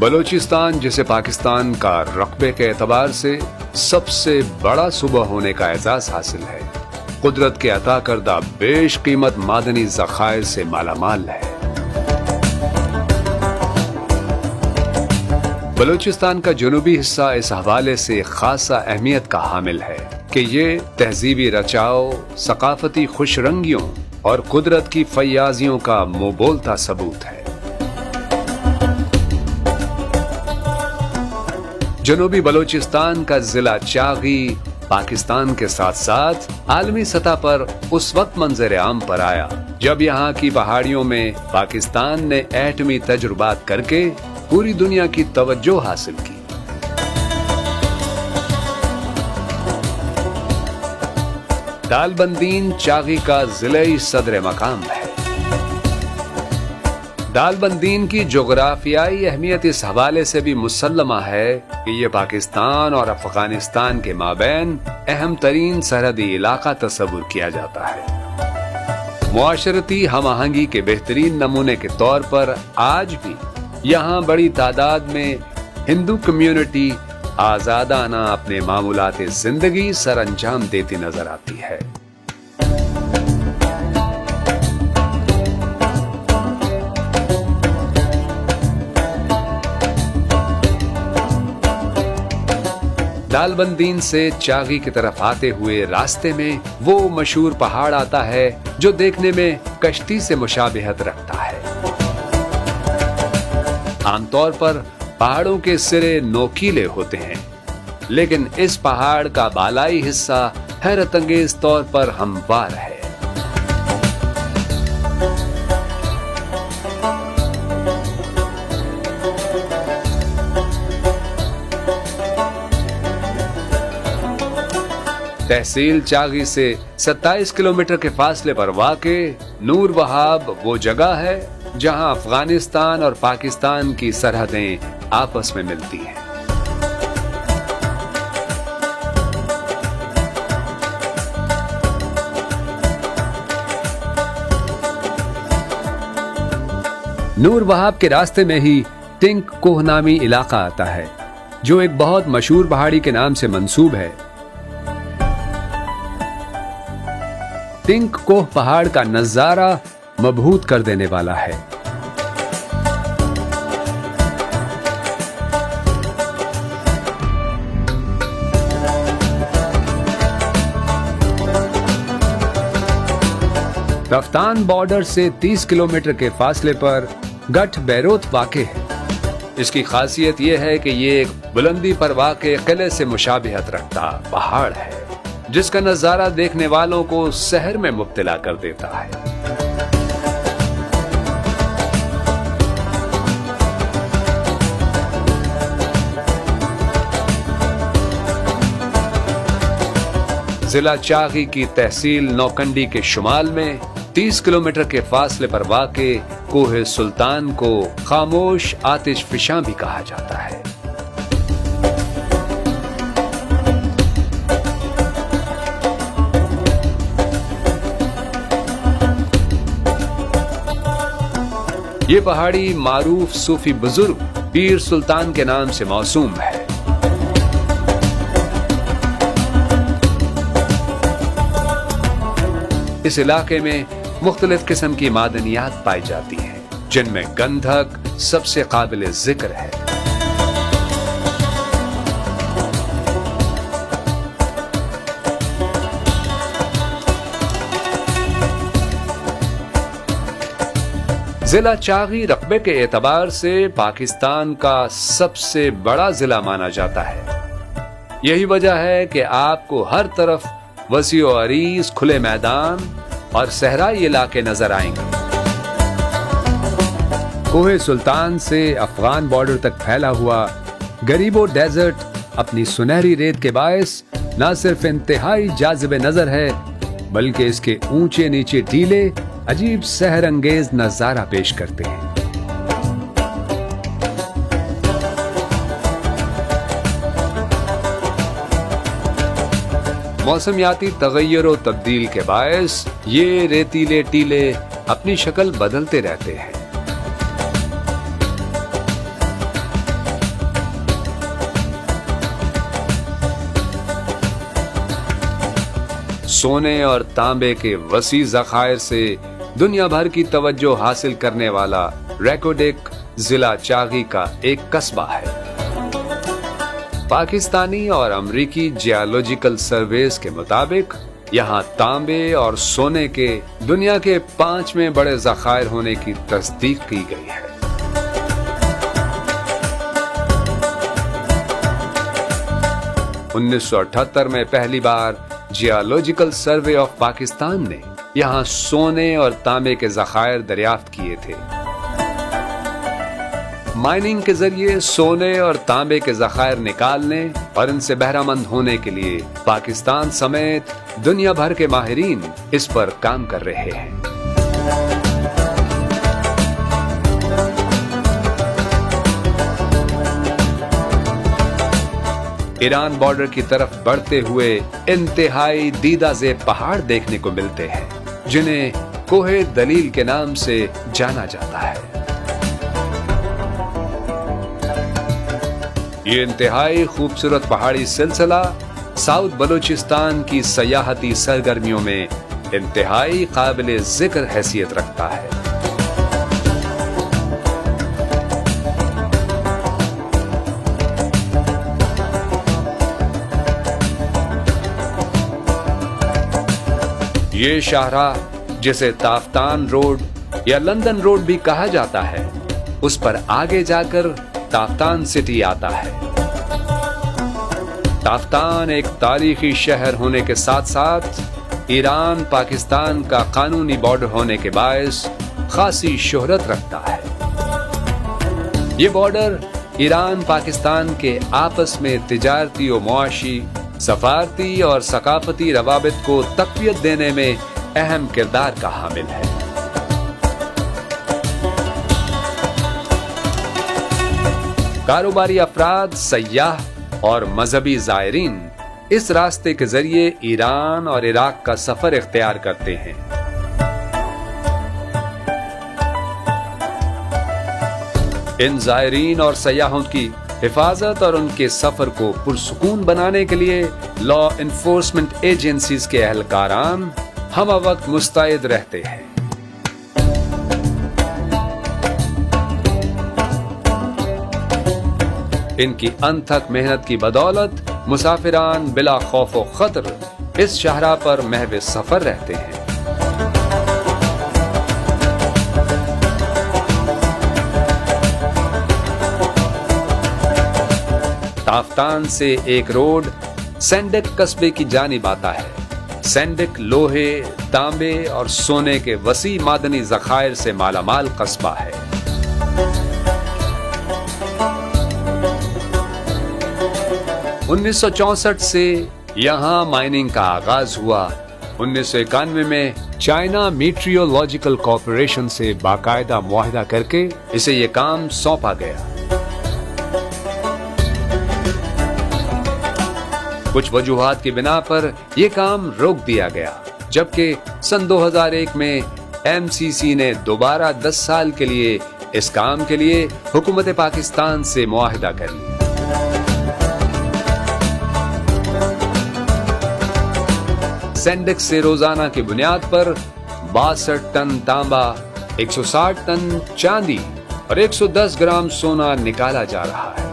بلوچستان جسے پاکستان کا رقبے کے اعتبار سے سب سے بڑا صوبہ ہونے کا اعزاز حاصل ہے، قدرت کے عطا کردہ بیش قیمت معدنی ذخائر سے مالا مال ہے۔ بلوچستان کا جنوبی حصہ اس حوالے سے خاصہ اہمیت کا حامل ہے کہ یہ تہذیبی رچاؤ، ثقافتی خوش رنگیوں اور قدرت کی فیاضیوں کا منہ بولتا ثبوت ہے۔ جنوبی بلوچستان کا ضلع چاغی پاکستان کے ساتھ ساتھ عالمی سطح پر اس وقت منظر عام پر آیا جب یہاں کی پہاڑیوں میں پاکستان نے ایٹمی تجربات کر کے پوری دنیا کی توجہ حاصل کی۔ دال بندین چاغی کا ضلعی صدر مقام ہے۔ دال بندین کی جغرافیائی اہمیت اس حوالے سے بھی مسلمہ ہے کہ یہ پاکستان اور افغانستان کے مابین اہم ترین سرحدی علاقہ تصور کیا جاتا ہے۔ معاشرتی ہم آہنگی کے بہترین نمونے کے طور پر آج بھی یہاں بڑی تعداد میں ہندو کمیونٹی آزادانہ اپنے معمولات زندگی سر انجام دیتی نظر آتی ہے۔ دال بندین سے چاغی کی طرف آتے ہوئے راستے میں وہ مشہور پہاڑ آتا ہے جو دیکھنے میں کشتی سے مشابہت رکھتا ہے۔ عام طور پر پہاڑوں کے سرے نوکیلے ہوتے ہیں، لیکن اس پہاڑ کا بالائی حصہ حیرت انگیز طور پر ہموار ہے۔ تحصیل چاغی سے 27 کلومیٹر کے فاصلے پر واقع نور وہاب وہ جگہ ہے جہاں افغانستان اور پاکستان کی سرحدیں آپس میں ملتی ہیں۔ نور وہاب کے راستے میں ہی ٹنک کوہ نامی علاقہ آتا ہے جو ایک بہت مشہور پہاڑی کے نام سے منسوب ہے۔ ٹنک کوہ پہاڑ کا نظارہ مبہوت کر دینے والا ہے۔ رفتان بارڈر سے 30 کلومیٹر کے فاصلے پر گٹھ بیروت واقع ہے۔ اس کی خاصیت یہ ہے کہ یہ ایک بلندی پر واقع قلعے سے مشابہت رکھتا پہاڑ ہے جس کا نظارہ دیکھنے والوں کو سحر میں مبتلا کر دیتا ہے۔ ضلع چاغی کی تحصیل نوکنڈی کے شمال میں 30 کلومیٹر کے فاصلے پر واقع کوہ سلطان کو خاموش آتش فشاں بھی کہا جاتا ہے۔ یہ پہاڑی معروف صوفی بزرگ پیر سلطان کے نام سے موسوم ہے۔ اس علاقے میں مختلف قسم کی معدنیات پائی جاتی ہیں جن میں گندھک سب سے قابل ذکر ہے۔ ضلع چاغی رقبے کے اعتبار سے پاکستان کا سب سے بڑا ضلع مانا جاتا ہے۔ یہی وجہ ہے کہ آپ کو ہر طرف وسیع و عریض کھلے میدان اور صحرائی علاقے نظر آئیں گے۔ کوہ سلطان سے افغان بارڈر تک پھیلا ہوا گریبو ڈیزرٹ اپنی سنہری ریت کے باعث نہ صرف انتہائی جاذب نظر ہے بلکہ اس کے اونچے نیچے ٹیلے عجیب سحر انگیز نظارہ پیش کرتے ہیں۔ موسمیاتی تغیر و تبدیل کے باعث یہ ریتیلے ٹیلے اپنی شکل بدلتے رہتے ہیں۔ सोने और तांबे के वसी ज़खायर से दुनिया भर की तवज्जो हासिल करने वाला रेकोडिक जिला चागी का एक कस्बा है। पाकिस्तानी और अमरीकी जियोलॉजिकल सर्वेस के मुताबिक यहाँ तांबे और सोने के दुनिया के 5वें बड़े ज़खायर होने की तस्दीक की गई है। उन्नीस में पहली बार जियोलॉजिकल सर्वे ऑफ पाकिस्तान ने यहाँ सोने और तांबे के ज़खायर दरियाफ्त किए थे। माइनिंग के जरिए सोने और तांबे के ज़खायर निकालने और इनसे बहरामंद होने के लिए पाकिस्तान समेत दुनिया भर के माहिरीन इस पर काम कर रहे हैं। ईरान बॉर्डर की तरफ बढ़ते हुए इंतहाई दीदा ज़ेब पहाड़ देखने को मिलते हैं, जिन्हें कोहे दलील के नाम से जाना जाता है। ये इंतहाई खूबसूरत पहाड़ी सिलसिला साउथ बलूचिस्तान की सयाहती सरगर्मियों में इंतहाई काबिल जिक्र हैसियत रखता है। ये शाहराह, जिसे ताफ्तान रोड या लंदन रोड भी कहा जाता है, उस पर आगे जाकर ताफ्तान सिटी आता है। ताफ्तान एक तारीखी शहर होने के साथ साथ ईरान पाकिस्तान का कानूनी बॉर्डर होने के बायस खासी शोहरत रखता है। ये बॉर्डर ईरान पाकिस्तान के आपस में तिजारती और मुआशी, सफारती और सकाफती रवाबित को तक़वियत देने में अहम किरदार का हामिल है। कारोबारी अफराद, सयाह और मजहबी ज़ायरीन इस रास्ते के जरिए ईरान और इराक का सफर इख्तियार करते हैं। इन ज़ायरीन और सयाहों की हिफाजत और उनके सफर को पुरसुकून बनाने के लिए लॉ एनफोर्समेंट एजेंसीज के अहलकारान हम वक्त मुस्तैद रहते हैं। इनकी अनथक मेहनत की बदौलत मुसाफिरान बिला खौफ व खतर इस शाहराह पर महव सफर रहते हैं। ताफ्तान से एक रोड सेंडक कस्बे की जानिब आता है। सेंडक लोहे, तांबे और सोने के वसी मादनी ज़खायर से मालामाल कस्बा है। उन्नीस सौ 64 से यहाँ माइनिंग का आगाज हुआ। 1991 में चाइना मीट्रियोलॉजिकल कॉर्पोरेशन से बाकायदा मुआहिदा करके इसे ये काम सौंपा गया। कुछ वजूहात की बिना पर यह काम रोक दिया गया, जबकि सन 2001 में एमसीसी ने दोबारा 10 साल के लिए इस काम के लिए हुकूमत पाकिस्तान से मुआहिदा कर लिया। सेंडेक्स से रोजाना की बुनियाद पर 62 टन तांबा, 160 टन चांदी और 110 ग्राम सोना निकाला जा रहा है।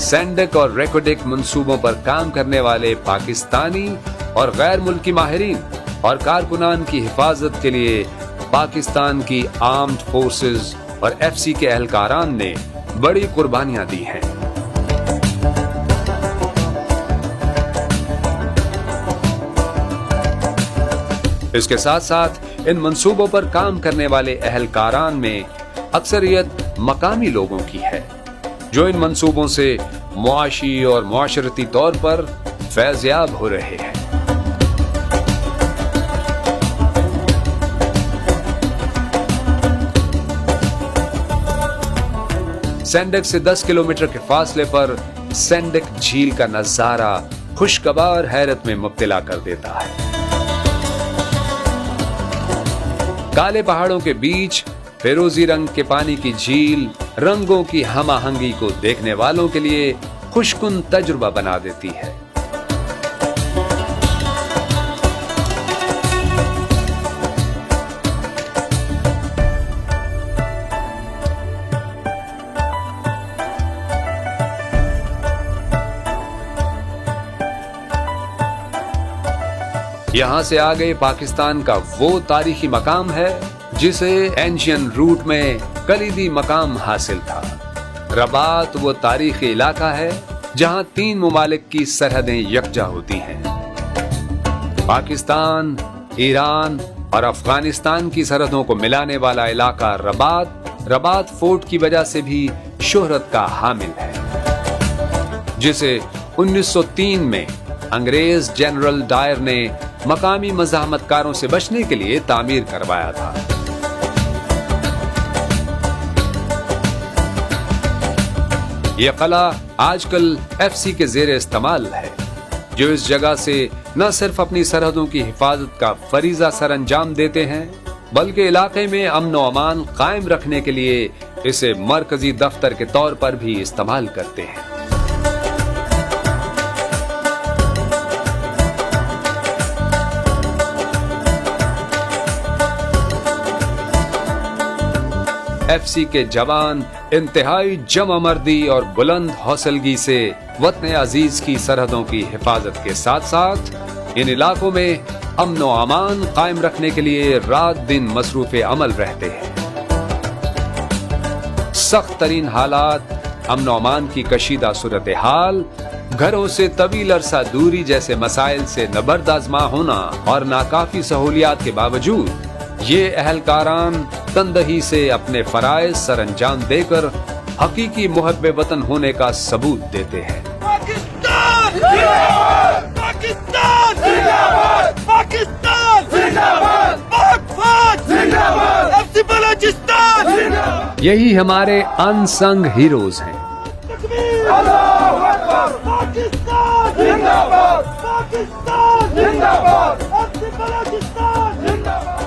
सेंडक और रेकोडिक मंसूबों पर काम करने वाले पाकिस्तानी और गैर मुल्की माहिरीन और कारकुनान की हिफाजत के लिए पाकिस्तान की आर्म्ड फोर्सेस और एफसी के एहलकारान ने बड़ी कुर्बानियां दी हैं। इसके साथ साथ इन मंसूबों पर काम करने वाले एहलकारान में अक्सरियत मकामी लोगों की है, जो इन मंसूबों से मुआशी और मुआशरती तौर पर फैज़याब हो रहे हैं। सेंडक से 10 किलोमीटर के फासले पर सेंडक झील का नजारा खुशगवार हैरत में मुब्तला कर देता है। काले पहाड़ों के बीच फिरोजी रंग के पानी की झील रंगों की हम आहंगी को देखने वालों के लिए खुशकुन तजुर्बा बना देती है। यहाँ से आगे पाकिस्तान का वो तारीखी मकाम है जिसे एंशियन रूट में कलीदी मकाम हासिल था। रबात वो तारीखी इलाका है जहाँ 3 मुमालिक की सरहदें यकजा होती हैं। पाकिस्तान, ईरान और अफगानिस्तान की सरहदों को मिलाने वाला इलाका रबात फोर्ट की वजह से भी शोहरत का हामिल है, जिसे 1903 में अंग्रेज जनरल डायर ने मकामी मज़ाहमतकारों से बचने के लिए तामीर करवाया था। यह किला आजकल FC के ज़ेरे इस्तेमाल है, जो इस जगह से न सिर्फ अपनी सरहदों की हिफाजत का फरीजा सरअंजाम देते हैं, बल्कि इलाके में अमन व अमान कायम रखने के लिए इसे मरकजी दफ्तर के तौर पर भी इस्तेमाल करते हैं। FC के जवान इंतहाई जमा मर्दी और बुलंद हौसलगी से वतन अजीज की सरहदों की हिफाजत के साथ साथ इन इलाकों में अमन व अमान कायम रखने के लिए रात दिन मसरूफ अमल रहते हैं। सख्त तरीन हालात, अमन व अमान की कशीदा सूरत हाल, घरों से तवील अरसा दूरी जैसे मसाइल से नबर्द आज़मा होना और नाकाफी सहूलियात के बावजूद ये अहलकारान तंदही से अपने फराइज सरअंजाम देकर हकीकी मुहब्बे वतन होने का सबूत देते हैं। पाकिस्तान जिंदाबाद! पाकिस्तान जिंदाबाद! पाकिस्तान जिंदाबाद! पाक फौज जिंदाबाद! FC बलोचिस्तान जिंदाबाद! यही हमारे अनसंग हीरोज हैं। अल्लाहू अकबर! पाकिस्तान जिंदाबाद! पाकिस्तान जिंदाबाद! FC बलोचिस्तान जिंदाबाद!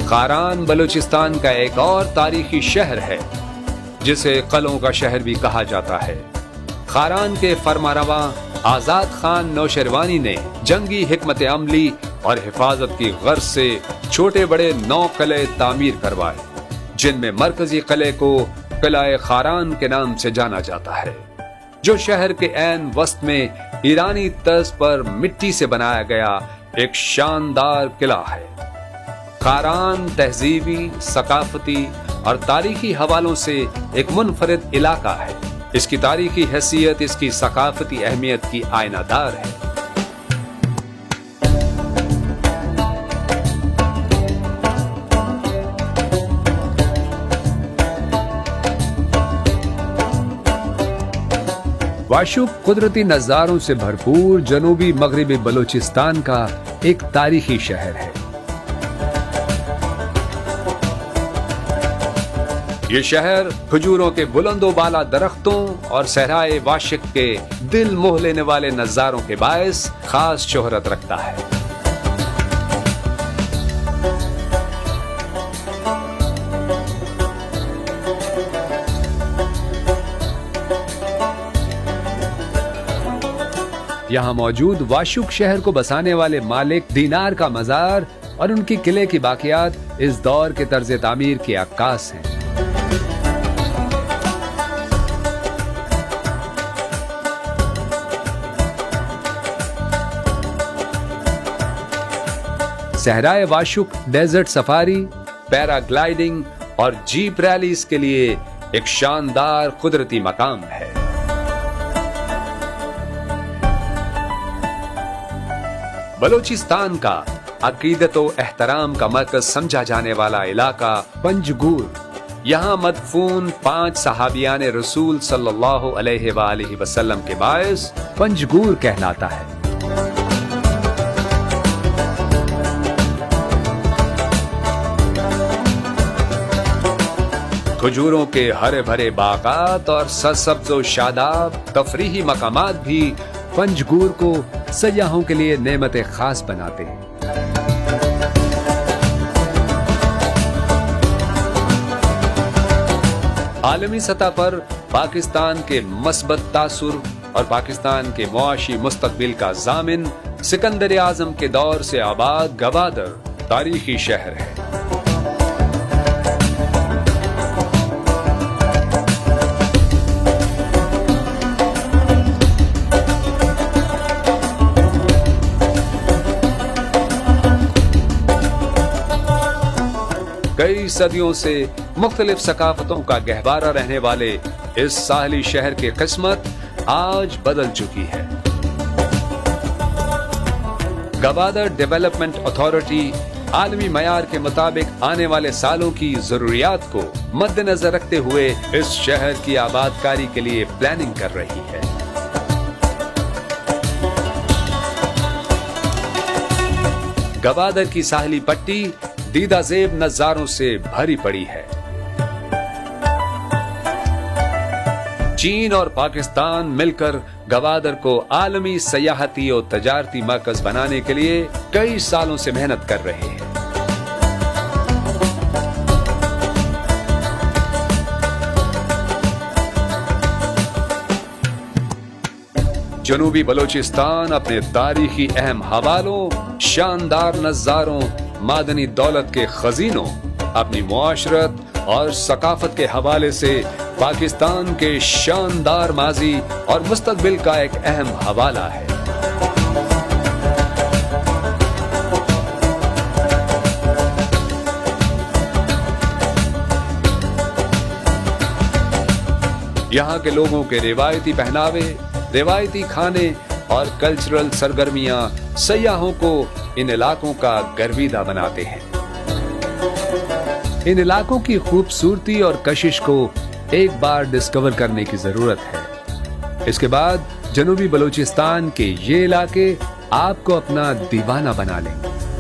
खारान बलूचिस्तान का एक और तारीखी शहर है जिसे कलों का शहर भी कहा जाता है। खारान के फरमारवा आजाद खान नौशेरवानी ने जंगी हिकमत अमली और हिफाजत की गर्ज से छोटे बड़े 9 किले तामीर करवाए, जिनमें मरकजी किले को किला खारान के नाम से जाना जाता है, जो शहर के ऐन वस्त में ईरानी तर्ज पर मिट्टी से बनाया गया एक शानदार किला है। खारान तहजीबी, सकाफती और तारीखी हवालों से एक मुनफरिद इलाका है। इसकी तारीखी हैसियत इसकी सकाफती अहमियत की आयनादार है। वाशुक कुदरती नजारों से भरपूर जनूबी मगरिबी बलूचिस्तान का एक तारीखी शहर है। ये शहर खजूरों के बुलंदो बाला दरख्तों और सहराए वाशिक के दिल मोह लेने वाले नजारों के बायस खास शोहरत रखता है। यहाँ मौजूद वाशुक शहर को बसाने वाले मालिक दीनार का मजार और उनकी किले की बाकियात इस दौर के तर्ज तामीर की अक्कास हैं। सहराए वाशुक डेजर्ट सफारी, पैराग्लाइडिंग और जीप रैलीज के लिए एक शानदार कुदरती मकाम है। बलूचिस्तान का अकीदत व एहतराम का मरकज समझा जाने वाला इलाका पंजगूर, यहाँ मदफून 5 सहाबियान रसूल सल्लल्लाहु अलैहि वसल्लम के बायस पंजगूर कहलाता है। खजूरों के हरे भरे बागात और सरसब्ज़ व शादाब तफरीही मकामात भी पंजगूर को سیاحوں کے لیے نعمت خاص بناتے ہیں۔ عالمی سطح پر پاکستان کے مثبت تاثر اور پاکستان کے معاشی مستقبل کا ضامن سکندر اعظم کے دور سے آباد گوادر تاریخی شہر ہے۔ کئی صدیوں سے مختلف ثقافتوں کا گہوارہ رہنے والے اس ساحلی شہر کی قسمت آج بدل چکی ہے۔ گوادر ڈیولپمنٹ اتھارٹی عالمی معیار کے مطابق آنے والے سالوں کی ضروریات کو مد نظر رکھتے ہوئے اس شہر کی آباد کاری کے لیے پلاننگ کر رہی ہے۔ گوادر کی ساحلی پٹی دیدہ زیب نظاروں سے بھری پڑی ہے۔ چین اور پاکستان مل کر گوادر کو عالمی سیاحتی اور تجارتی مرکز بنانے کے لیے کئی سالوں سے محنت کر رہے ہیں۔ جنوبی بلوچستان اپنے تاریخی اہم حوالوں، شاندار نظاروں، معدنی دولت کے خزینوں، اپنی معاشرت اور ثقافت کے حوالے سے پاکستان کے شاندار ماضی اور مستقبل کا ایک اہم حوالہ ہے۔ یہاں کے لوگوں کے روایتی پہناوے، روایتی کھانے اور کلچرل سرگرمیاں سیاحوں کو ان علاقوں کا گرویدہ بناتے ہیں۔ ان علاقوں کی خوبصورتی اور کشش کو ایک بار ڈسکور کرنے کی ضرورت ہے۔ اس کے بعد جنوبی بلوچستان کے یہ علاقے آپ کو اپنا دیوانہ بنا لیں گے۔